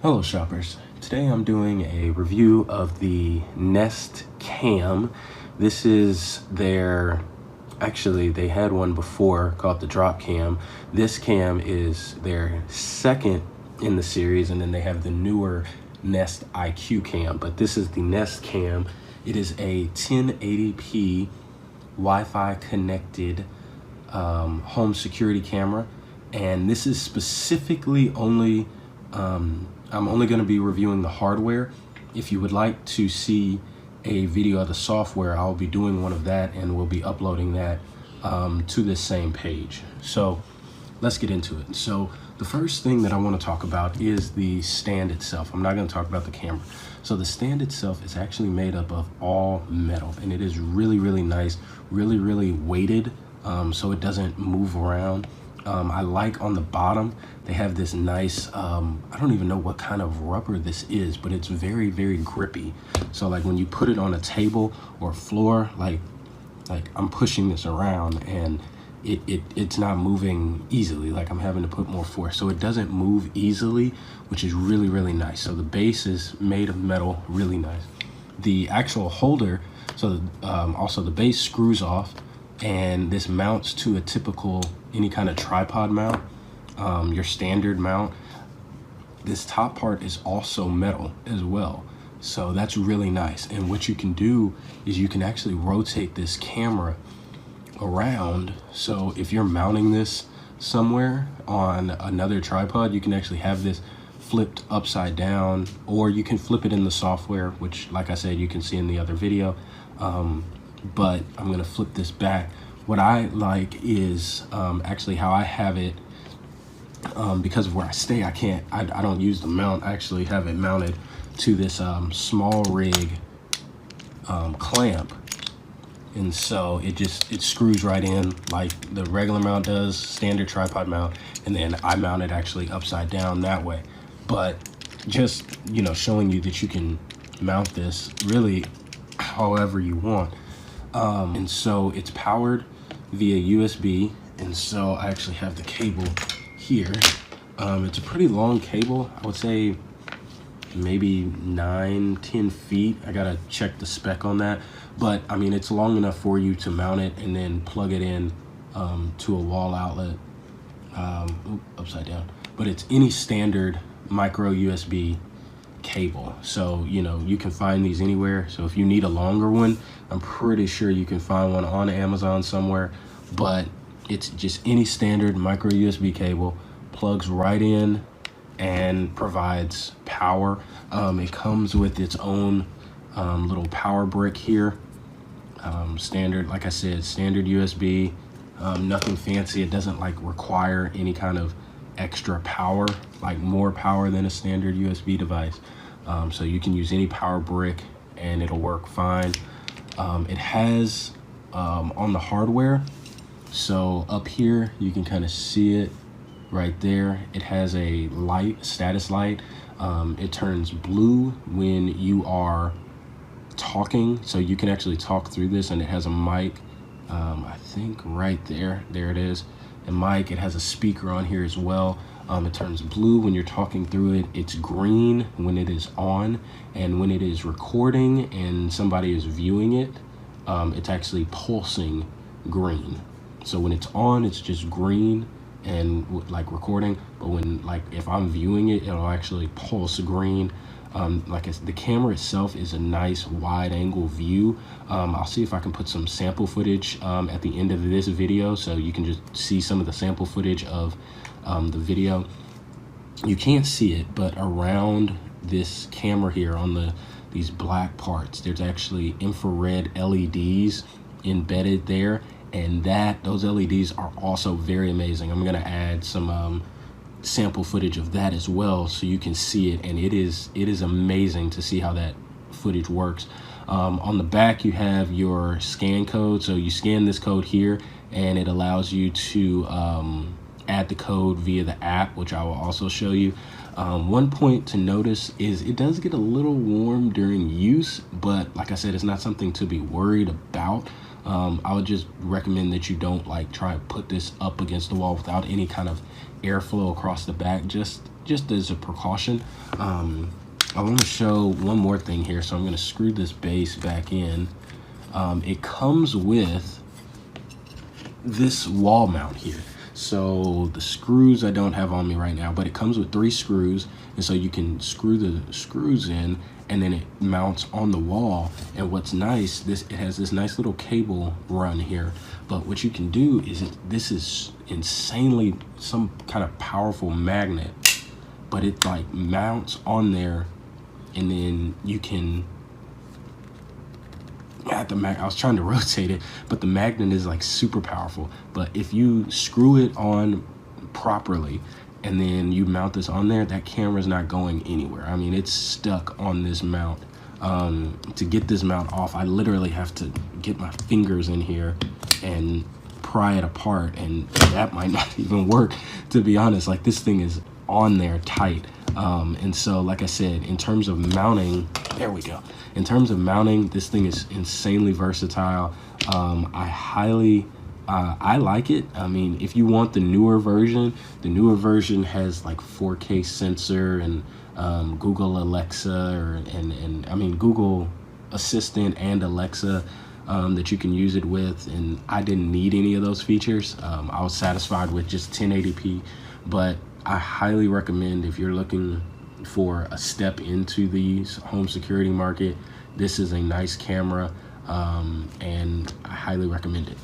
Hello shoppers, today I'm doing a review of the Nest Cam. This is actually they had one before called the Drop Cam. This cam is their second in the series, and then they have the newer Nest IQ Cam, but this is the Nest Cam. It is a 1080p Wi-Fi connected home security camera, and this is specifically only I'm only going to be reviewing the hardware. If you would like to see a video of the software, I'll be doing one of that, and we'll be uploading that to this same page. So let's get into it. So the first thing that I want to talk about is the stand itself. I'm not going to talk about the camera. So the stand itself is actually made up of all metal, and it is really, really nice, really weighted, so it doesn't move around. I like on the bottom, they have this nice, I don't even know what kind of rubber this is, but it's very grippy. So like when you put it on a table or floor, like I'm pushing this around and it's not moving easily. Like I'm having to put more force. So it doesn't move easily, which is really nice. So the base is made of metal, really nice. The actual holder, so also the base screws off, and this mounts to a typical any kind of tripod mount, your standard mount. This top part is also metal as well, so that's really nice. And what you can do is you can actually rotate this camera around, so if you're mounting this somewhere on another tripod, you can actually have this flipped upside down, or you can flip it in the software, which like I said you can see in the other video, but I'm gonna flip this back. What I like is actually how I have it, because of where I stay, I don't use the mount. I actually have it mounted to this small rig clamp, and so it screws right in like the regular mount does, standard tripod mount, and then I mount it actually upside down that way. But just, you know, showing you that you can mount this really however you want. And so it's powered via USB, and so I actually have the cable here. It's a pretty long cable. I would say maybe 9-10 feet. I gotta check the spec on that, but I mean it's long enough for you to mount it and then plug it in to a wall outlet, upside down. But it's any standard micro USB cable, so you know you can find these anywhere. So if you need a longer one, I'm pretty sure you can find one on Amazon somewhere, but it's just any standard micro USB cable, plugs right in and provides power. It comes with its own little power brick here, standard, like I said, standard USB, nothing fancy. It doesn't like require any kind of extra power, like more power than a standard USB device. So you can use any power brick and it'll work fine. It has on the hardware, so up here you can kind of see it right there. It has a light, status light. It turns blue when you are talking, so you can actually talk through this, and it has a mic, I think right there it is, a mic. It has a speaker on here as well. It turns blue when you're talking through it. It's green when it is on, and when it is recording and somebody is viewing it, it's actually pulsing green. So when it's on, it's just green and like recording, but when, like, if I'm viewing it, it'll actually pulse green. The camera itself is a nice wide angle view. I'll see if I can put some sample footage at the end of this video, so you can just see some of the sample footage of the video. You can't see it, but around this camera here on these black parts, there's actually infrared LEDs embedded there, and those LEDs are also very amazing. I'm gonna add some sample footage of that as well, so you can see it, and it is amazing to see how that footage works. On the back you have your scan code, so you scan this code here and it allows you to add the code via the app, which I will also show you. One point to notice is it does get a little warm during use, but like I said, it's not something to be worried about. I would just recommend that you don't like try to put this up against the wall without any kind of airflow across the back. Just just as a precaution. I want to show one more thing here. So I'm going to screw this base back in. It comes with this wall mount here. So the screws I don't have on me right now, but it comes with 3 screws, and so you can screw the screws in, and then it mounts on the wall. And what's nice, it has this nice little cable run here. But what you can do is this is insanely some kind of powerful magnet, but it like mounts on there, and then you can I was trying to rotate it, but the magnet is like super powerful. But if you screw it on properly and then you mount this on there, that camera's not going anywhere. I mean, it's stuck on this mount. To get this mount off, I literally have to get my fingers in here and pry it apart, and that might not even work, to be honest. Like, this thing is on there tight. And so, like I said, in terms of mounting, there we go. In terms of mounting, this thing is insanely versatile. I like it. I mean, if you want the newer version has like 4K sensor and Google Alexa, I mean Google Assistant and Alexa that you can use it with. And I didn't need any of those features. I was satisfied with just 1080p, but I highly recommend, if you're looking for a step into the home security market, this is a nice camera, and I highly recommend it.